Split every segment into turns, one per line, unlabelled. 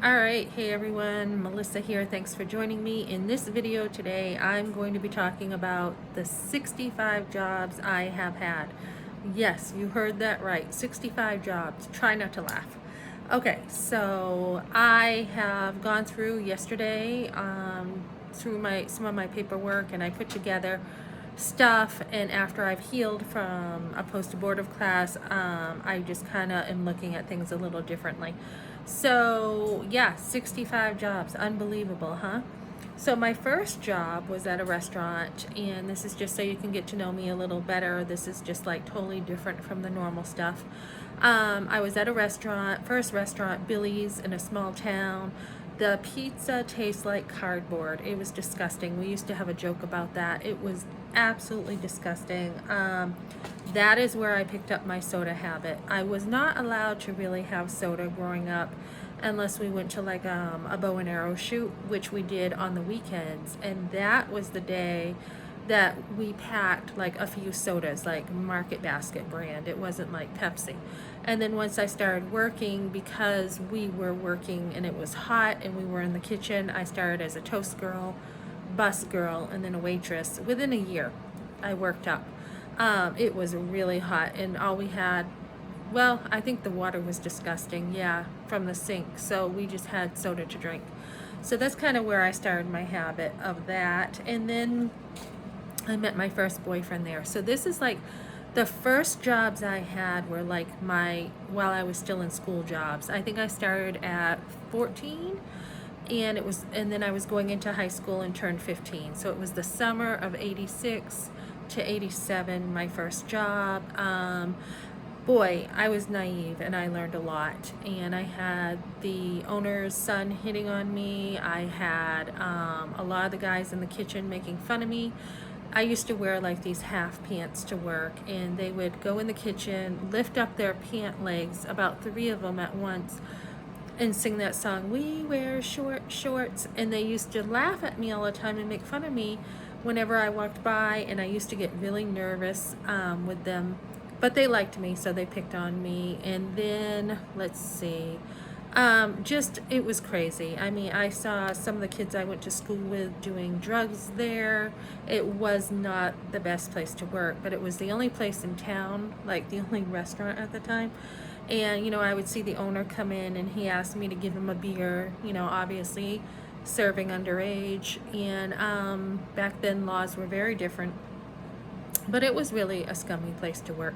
Alright, hey everyone, Melissa here. Thanks for joining me. In this video today, I'm going to be talking about the 65 jobs I have had. Yes, you heard that right, 65 jobs. Try not to laugh. Okay, so I have gone through yesterday through some of my paperwork, and I put together stuff, and after I've healed from a post-abortive class, I just kind of am looking at things a little differently. So yeah, 65 jobs, unbelievable, huh? So my first job was at a restaurant, and this is just so you can get to know me a little better. This is just like totally different from the normal stuff. I was at a restaurant, first restaurant, Billy's, in a small town. The pizza tastes like cardboard. It was disgusting. We used to have a joke about that. It was absolutely disgusting. That is where I picked up my soda habit. I was not allowed to really have soda growing up unless we went to like a bow and arrow shoot, which we did on the weekends. And that was the day that we packed like a few sodas, like Market Basket brand. It wasn't like Pepsi. And then once I started working, because we were working and it was hot and we were in the kitchen, I started as a toast girl, bus girl, and then a waitress. Within a year, I worked up. It was really hot, and all we had, well, I think the water was disgusting, yeah, from the sink. So we just had soda to drink. So that's kind of where I started my habit of that. And then I met my first boyfriend there. So this is like the first jobs I had were like while I was still in school jobs. I think I started at 14, and then I was going into high school and turned 15. So it was the summer of 86 to 87, my first job. Boy, I was naive and I learned a lot. And I had the owner's son hitting on me. I had a lot of the guys in the kitchen making fun of me. I used to wear like these half pants to work, and they would go in the kitchen, lift up their pant legs, about 3 of them at once, and sing that song, "We wear short shorts." And they used to laugh at me all the time and make fun of me whenever I walked by, and I used to get really nervous with them. But they liked me, so they picked on me. And then, let's see, just, it was crazy. I mean, I saw some of the kids I went to school with doing drugs there. It was not the best place to work, but it was the only place in town, like the only restaurant at the time. And, I would see the owner come in and he asked me to give him a beer, obviously serving underage. And back then laws were very different, but it was really a scummy place to work.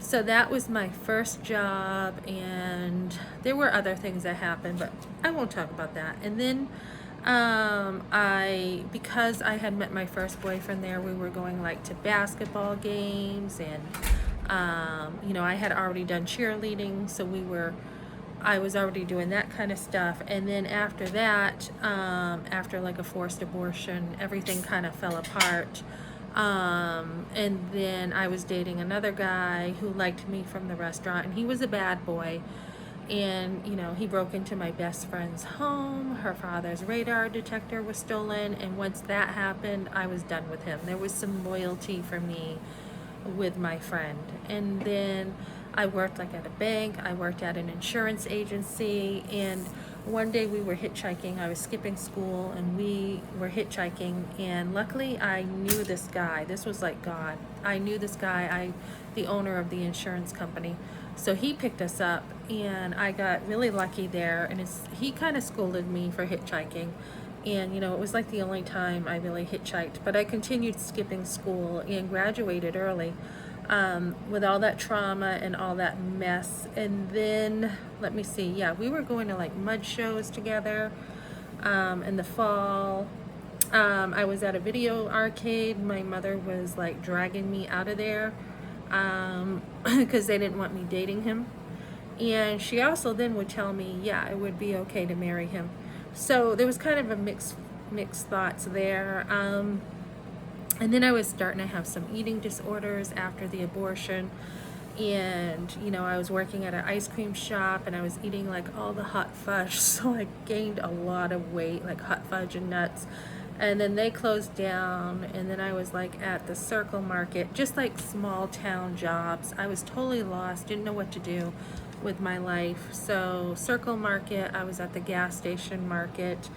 So that was my first job, and there were other things that happened, but I won't talk about that. And then because I had met my first boyfriend there, we were going like to basketball games, and I had already done cheerleading, so I was already doing that kind of stuff. And then after that, after like a forced abortion, everything kind of fell apart. And then I was dating another guy who liked me from the restaurant, and he was a bad boy. And, he broke into my best friend's home. Her father's radar detector was stolen. And once that happened, I was done with him. There was some loyalty for me with my friend. And then I worked like at a bank. I worked at an insurance agency. And one day we were hitchhiking. I was skipping school and we were hitchhiking, and luckily I knew this guy. This was like God. I knew this guy, the owner of the insurance company. So he picked us up, and I got really lucky there. And he kind of scolded me for hitchhiking. And it was like the only time I really hitchhiked, but I continued skipping school and graduated early. With all that trauma and all that mess. And then, let me see, yeah, we were going to like mud shows together in the fall. I was at a video arcade. My mother was like dragging me out of there because they didn't want me dating him. And she also then would tell me, yeah, it would be okay to marry him. So there was kind of a mixed thoughts there. And then I was starting to have some eating disorders after the abortion. And, I was working at an ice cream shop, and I was eating like all the hot fudge. So I gained a lot of weight, like hot fudge and nuts. And then they closed down. And then I was like at the Circle Market, just like small town jobs. I was totally lost, didn't know what to do. with my life. So Circle Market, I was at the gas station market.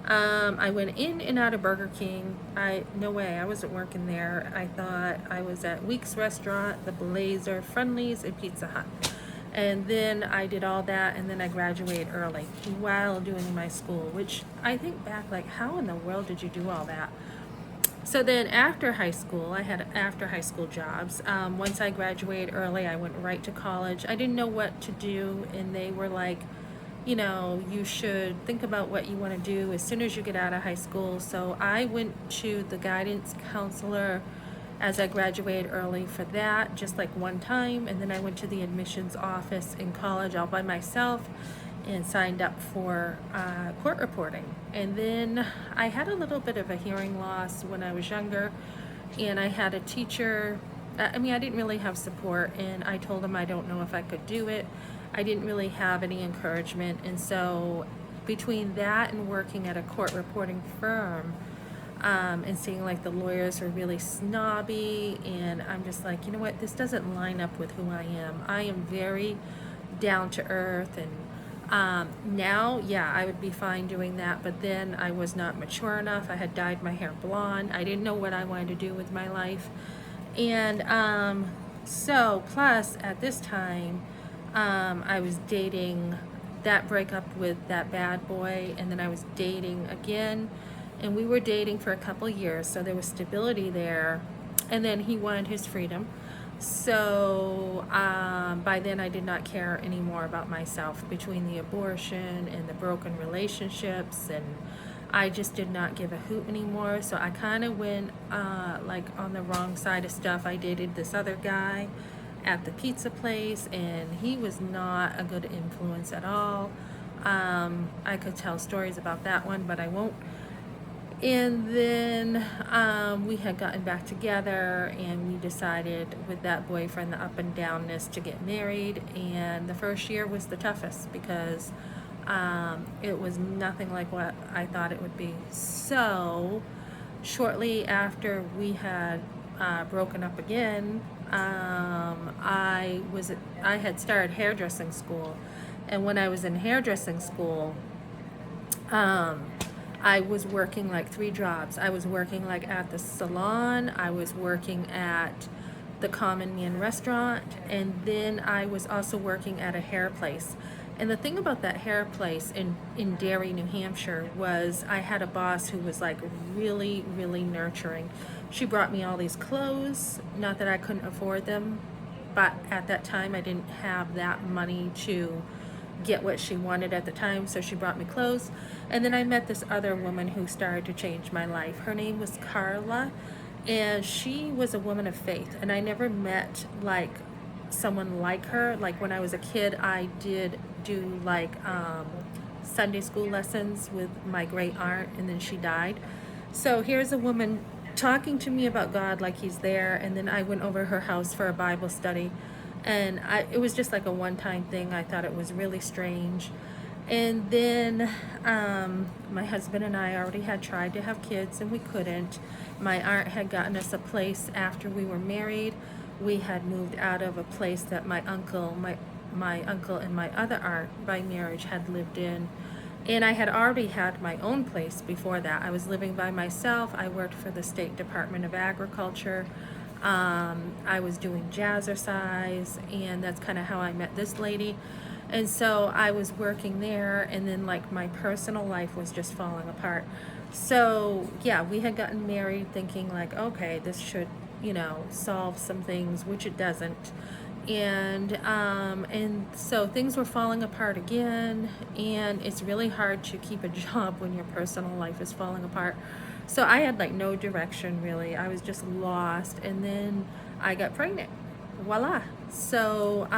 I went in and out of Burger King. No way, I wasn't working there. I thought I was at Weeks Restaurant, The Blazer, Friendly's, and Pizza Hut. And then I did all that, and then I graduated early while doing my school, which I think back, like, how in the world did you do all that? So then after high school, I had after high school jobs. Once I graduated early, I went right to college. I didn't know what to do, and they were like, you know, you should think about what you want to do as soon as you get out of high school. So I went to the guidance counselor as I graduated early for that, just like one time. And then I went to the admissions office in college all by myself and signed up for court reporting. And then I had a little bit of a hearing loss when I was younger, and I had a teacher. I mean, I didn't really have support, and I told him I don't know if I could do it. I didn't really have any encouragement, and so between that and working at a court reporting firm, and seeing like the lawyers were really snobby, and I'm just like, you know what, this doesn't line up with who I am. I am very down to earth, and now, yeah, I would be fine doing that, but then I was not mature enough. I had dyed my hair blonde. I didn't know what I wanted to do with my life. And so, plus, at this time, I was dating that breakup with that bad boy, and then I was dating again, and we were dating for a couple years, so there was stability there, and then he wanted his freedom. So by then I did not care anymore about myself, between the abortion and the broken relationships, and I just did not give a hoot anymore. So I kind of went like on the wrong side of stuff. I dated this other guy at the pizza place, and he was not a good influence at all. I could tell stories about that one, but I won't. And then we had gotten back together, and we decided with that boyfriend, the up and downness, to get married. And the first year was the toughest because it was nothing like what I thought it would be. So shortly after we had broken up again, I had started hairdressing school. And when I was in hairdressing school, I was working like 3 jobs. I was working like at the salon, I was working at the Common Man restaurant, and then I was also working at a hair place. And the thing about that hair place in Derry, New Hampshire, was I had a boss who was like really, really nurturing. She brought me all these clothes, not that I couldn't afford them, but at that time I didn't have that money to get what she wanted at the time, so she brought me clothes. And then I met this other woman who started to change my life. Her name was Carla, and she was a woman of faith, and I never met like someone like her. Like when I was a kid, I did do like Sunday school lessons with my great aunt, and then she died. So here's a woman talking to me about God like he's there, and then I went over her house for a Bible study, and it was just like a one-time thing. I thought it was really strange. And then my husband and I already had tried to have kids, and we couldn't. My aunt had gotten us a place after we were married. We had moved out of a place that my uncle and my other aunt by marriage had lived in. And I had already had my own place before that. I was living by myself. I worked for the State Department of Agriculture. I was doing jazzercise, and that's kind of how I met this lady. And so I was working there, and then like my personal life was just falling apart. So yeah, we had gotten married thinking like, okay, this should, you know, solve some things, which it doesn't. And so things were falling apart again, and it's really hard to keep a job when your personal life is falling apart. So I had like no direction really. I was just lost, and then I got pregnant. Voila. So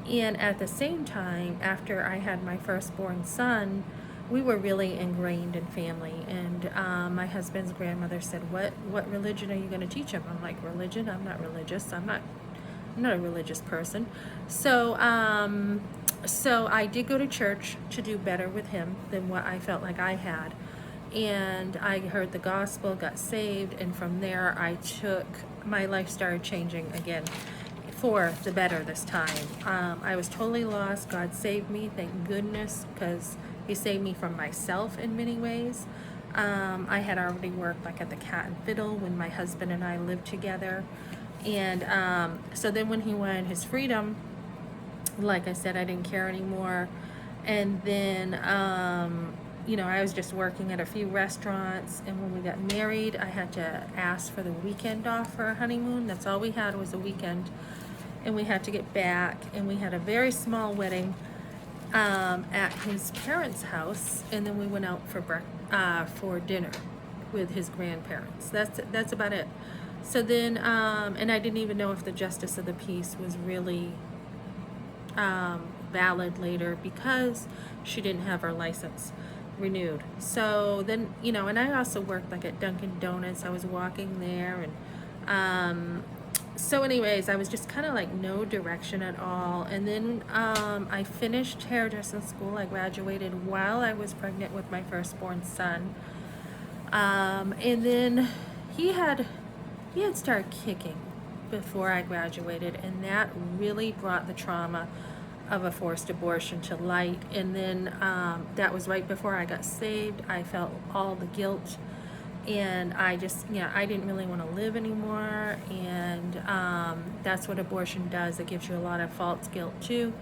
and at the same time, after I had my firstborn son, we were really ingrained in family. And my husband's grandmother said, what religion are you going to teach him? I'm like, religion? I'm not religious. I'm not a religious person. So so I did go to church to do better with him than what I felt like I had. And I heard the gospel, got saved, and from there my life started changing again. for the better this time. I was totally lost. God saved me, thank goodness, because he saved me from myself in many ways. I had already worked like at the Cat and Fiddle when my husband and I lived together. And so then when he wanted his freedom, like I said, I didn't care anymore. And then, you know, I was just working at a few restaurants. And when we got married, I had to ask for the weekend off for a honeymoon. That's all we had was a weekend. And we had to get back. And we had a very small wedding at his parents' house. And then we went out for dinner with his grandparents. That's about it. So then, and I didn't even know if the justice of the peace was really valid later because she didn't have her license renewed. So then, you know, and I also worked like at Dunkin' Donuts. I was walking there, and so anyways, I was just kind of like no direction at all. And then I finished hairdressing school. I graduated while I was pregnant with my firstborn son. And then he had started kicking before I graduated, and that really brought the trauma of a forced abortion to light. And then that was right before I got saved. I felt all the guilt, and I just, I didn't really want to live anymore. And that's what abortion does. It gives you a lot of false guilt too.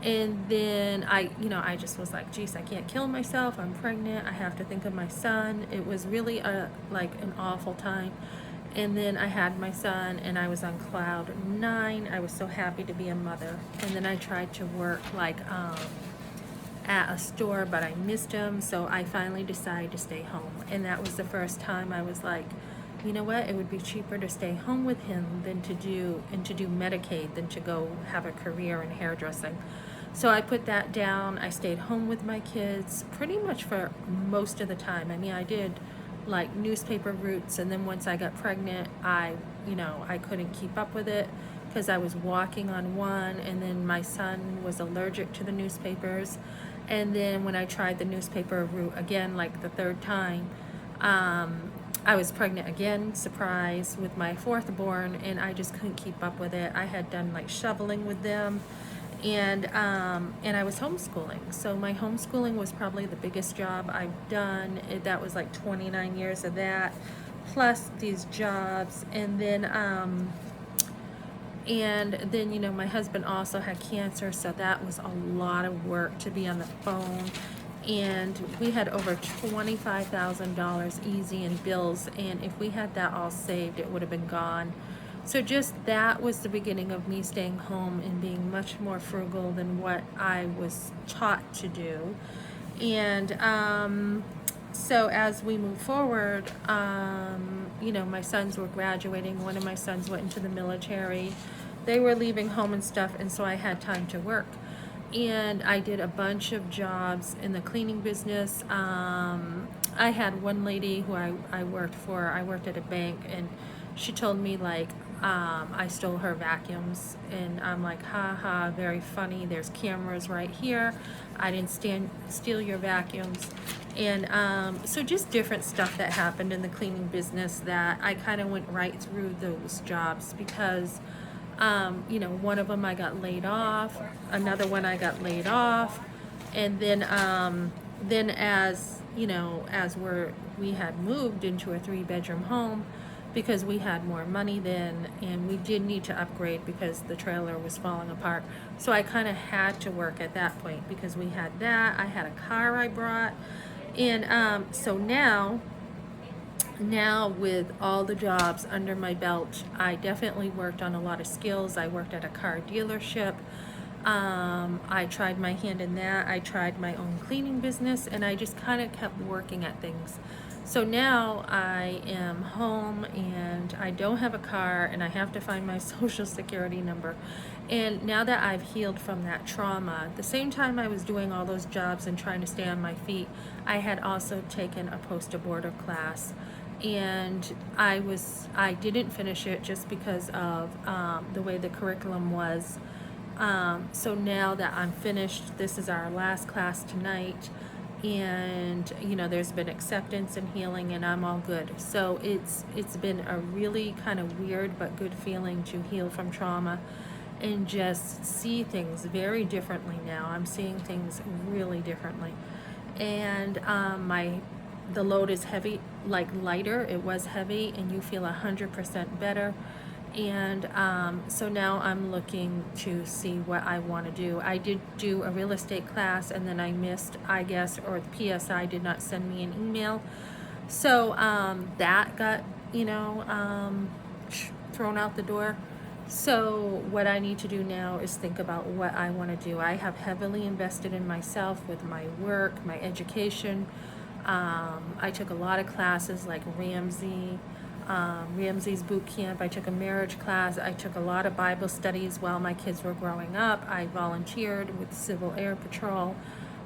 And then I just was like, geez, I can't kill myself. I'm pregnant. I have to think of my son. It was really like an awful time. And then I had my son, and I was on cloud 9. I was so happy to be a mother. And then I tried to work like at a store, but I missed him. So I finally decided to stay home. And that was the first time I was like, you know what? It would be cheaper to stay home with him than to do Medicaid than to go have a career in hairdressing. So I put that down. I stayed home with my kids pretty much for most of the time. I mean, I did like newspaper routes, and then once I got pregnant, I couldn't keep up with it because I was walking on one, and then my son was allergic to the newspapers. And then when I tried the newspaper route again, like the third time, I was pregnant again, surprise, with my fourth born, and I just couldn't keep up with it. I had done like shoveling with them, and I was homeschooling. So my homeschooling was probably the biggest job I've done. That was like 29 years of that, plus these jobs. And then my husband also had cancer, so that was a lot of work to be on the phone. And we had over $25,000 easy in bills, and if we had that all saved, it would have been gone. So just that was the beginning of me staying home and being much more frugal than what I was taught to do. And so as we move forward, my sons were graduating. One of my sons went into the military. They were leaving home and stuff, and so I had time to work. And I did a bunch of jobs in the cleaning business. I had one lady who I worked for. I worked at a bank, and she told me like I stole her vacuums, and I'm like, ha ha, very funny. There's cameras right here. I didn't steal your vacuums. And so just different stuff that happened in the cleaning business that I kind of went right through those jobs because one of them I got laid off, another one I got laid off, and then as we had moved into a 3-bedroom home because we had more money then, and we did need to upgrade because the trailer was falling apart. So I kind of had to work at that point because we had that. I had a car I brought, and so now with all the jobs under my belt, I definitely worked on a lot of skills. I worked at a car dealership. I tried my hand in that. I tried my own cleaning business, and I just kind of kept working at things. So now I am home, and I don't have a car, and I have to find my social security number. And now that I've healed from that trauma, the same time I was doing all those jobs and trying to stay on my feet, I had also taken a post-abortive class. And I didn't finish it just because of the way the curriculum was. So now that I'm finished, this is our last class tonight, and there's been acceptance and healing, and I'm all good. So it's been a really kind of weird but good feeling to heal from trauma. and just see things very differently now. I'm seeing things really differently. And the load is heavy, like lighter. It was heavy, and you feel 100% better. And so now I'm looking to see what I want to do. I did do a real estate class, and then I missed, I guess, or the PSI did not send me an email. So that got, thrown out the door. So what I need to do now is think about what I want to do. I have heavily invested in myself with my work, my education. I took a lot of classes like Ramsey's boot camp. I took a marriage class. I took a lot of Bible studies while my kids were growing up. I volunteered with Civil Air Patrol,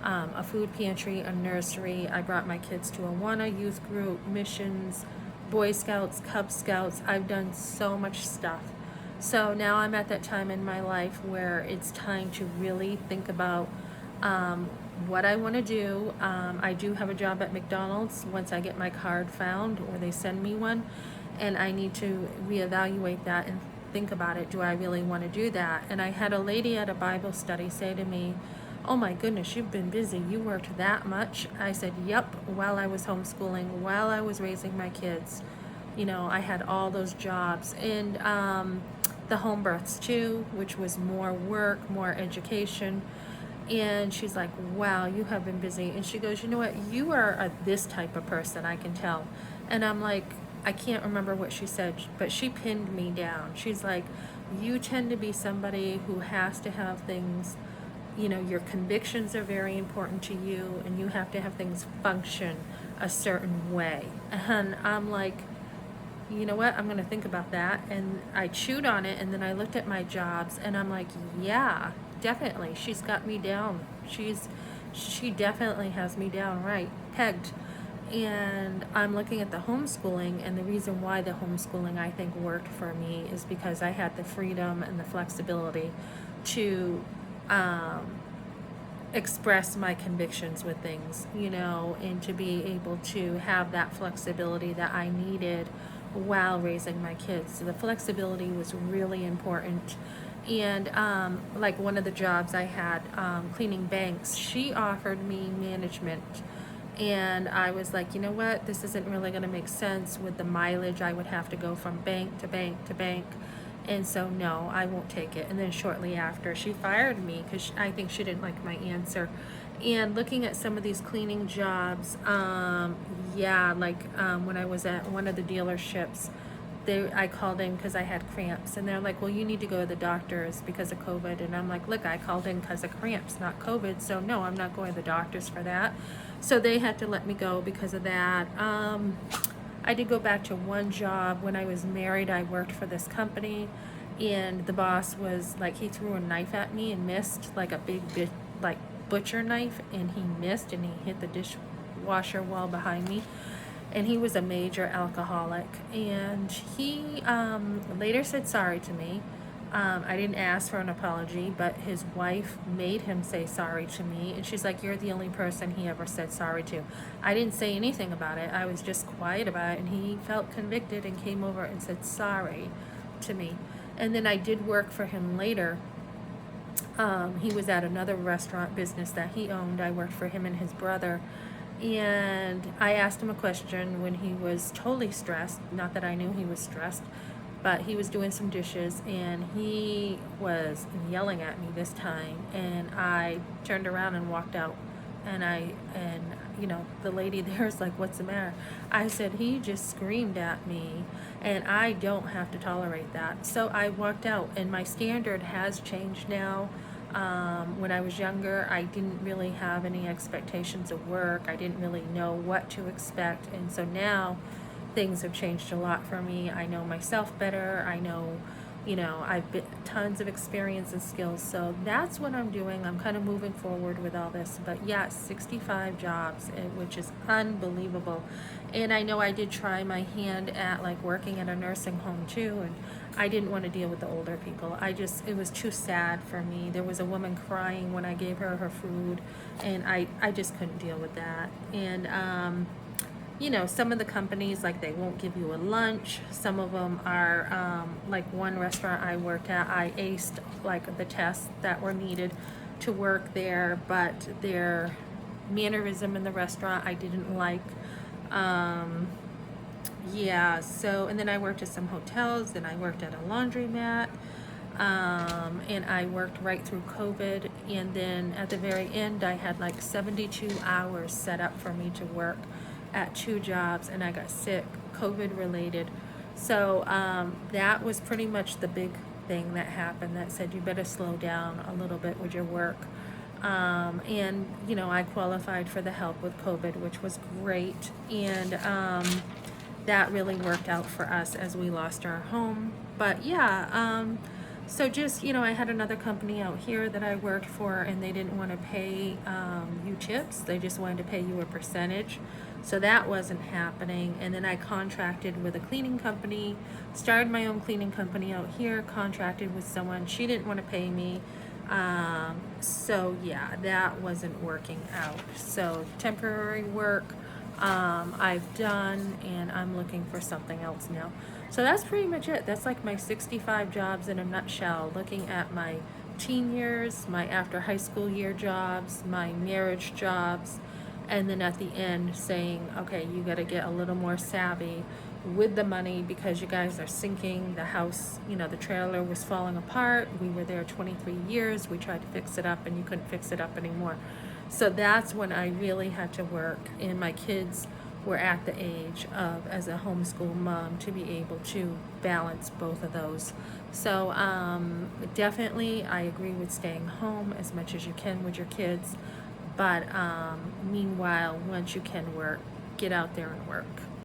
a food pantry, a nursery. I brought my kids to Awana youth group, missions, Boy Scouts, Cub Scouts. I've done so much stuff. So now I'm at that time in my life where it's time to really think about what I want to do. I do have a job at McDonald's once I get my card found or they send me one, and I need to reevaluate that and think about it. Do I really want to do that? And I had a lady at a Bible study say to me, "Oh my goodness, you've been busy. You worked that much?" I said, "Yep, while I was homeschooling, while I was raising my kids. I had all those jobs." And the home births too, which was more work, more education. And she's like, "Wow, you have been busy." And she goes, "You know what? You are this type of person, I can tell." And I'm like, I can't remember what she said, but she pinned me down. She's like, "You tend to be somebody who has to have things, your convictions are very important to you, and you have to have things function a certain way." And I'm like, you know what, I'm going to think about that. And I chewed on it, and then I looked at my jobs, and I'm like, yeah, definitely, she's got me down. She definitely has me down right, pegged. And I'm looking at the homeschooling, and the reason why the homeschooling I think worked for me is because I had the freedom and the flexibility to express my convictions with things, and to be able to have that flexibility that I needed while raising my kids. So the flexibility was really important. And like one of the jobs I had, cleaning banks, she offered me management. And I was like, you know what, this isn't really going to make sense with the mileage I would have to go from bank to bank to bank. And so, no, I won't take it. And then shortly after, she fired me because I think she didn't like my answer. And looking at some of these cleaning jobs, when I was at one of the dealerships, I called in because I had cramps, and they're like, "Well, you need to go to the doctors because of COVID." And I'm like, "Look, I called in because of cramps, not COVID, so no, I'm not going to the doctors for that." So they had to let me go because of that. I did go back to one job. When I was married, I worked for this company, and the boss was like, he threw a knife at me and missed, like a big like butcher knife, and he missed, and he hit the dishwasher wall behind me. And he was a major alcoholic, and he later said sorry to me. I didn't ask for an apology, but his wife made him say sorry to me, and she's like, "You're the only person he ever said sorry to." I didn't say anything about it. I was just quiet about it, and he felt convicted and came over and said sorry to me. And then I did work for him later. He was at another restaurant business that he owned. I worked for him and his brother. And I asked him a question when he was totally stressed. Not that I knew he was stressed, but he was doing some dishes, and he was yelling at me this time. And I turned around and walked out. And the lady there is like, "What's the matter?" I said, "He just screamed at me, and I don't have to tolerate that." So I walked out, and my standard has changed now. When I was younger, I didn't really have any expectations of work. I didn't really know what to expect. And so now things have changed a lot for me. I know myself better. I know, I've been tons of experience and skills. So that's what I'm doing. I'm kind of moving forward with all this. But yes, 65 jobs, which is unbelievable. And I know I did try my hand at like working at a nursing home too, and I didn't want to deal with the older people. It was too sad for me. There was a woman crying when I gave her her food, and I just couldn't deal with that. And you know, some of the companies, like, they won't give you a lunch. Some of them are, like one restaurant I worked at, I aced like the tests that were needed to work there, but their mannerism in the restaurant I didn't like. Um, yeah, so, and then I worked at some hotels, then I worked at a laundromat, and I worked right through COVID. And then at the very end, I had like 72 hours set up for me to work at 2 jobs, and I got sick, COVID related. So that was pretty much the big thing that happened that said you better slow down a little bit with your work. And you know, I qualified for the help with COVID, which was great. And that really worked out for us as we lost our home. But yeah, so just, you know, I had another company out here that I worked for, and they didn't want to pay you tips. They just wanted to pay you a percentage. So that wasn't happening. And then I contracted with a cleaning company, started my own cleaning company out here, contracted with someone. She didn't want to pay me. So yeah, that wasn't working out. So temporary work I've done, and I'm looking for something else now. So that's pretty much it. That's like my 65 jobs in a nutshell, looking at my teen years, my after high school year jobs, my marriage jobs, and then at the end saying, okay, you got to get a little more savvy with the money because you guys are sinking. The house, you know, the trailer was falling apart. We were there 23 years. We tried to fix it up, and you couldn't fix it up anymore. So that's when I really had to work, and my kids were at the age of, as a homeschool mom, to be able to balance both of those. So definitely I agree with staying home as much as you can with your kids. But meanwhile, once you can work, get out there and work.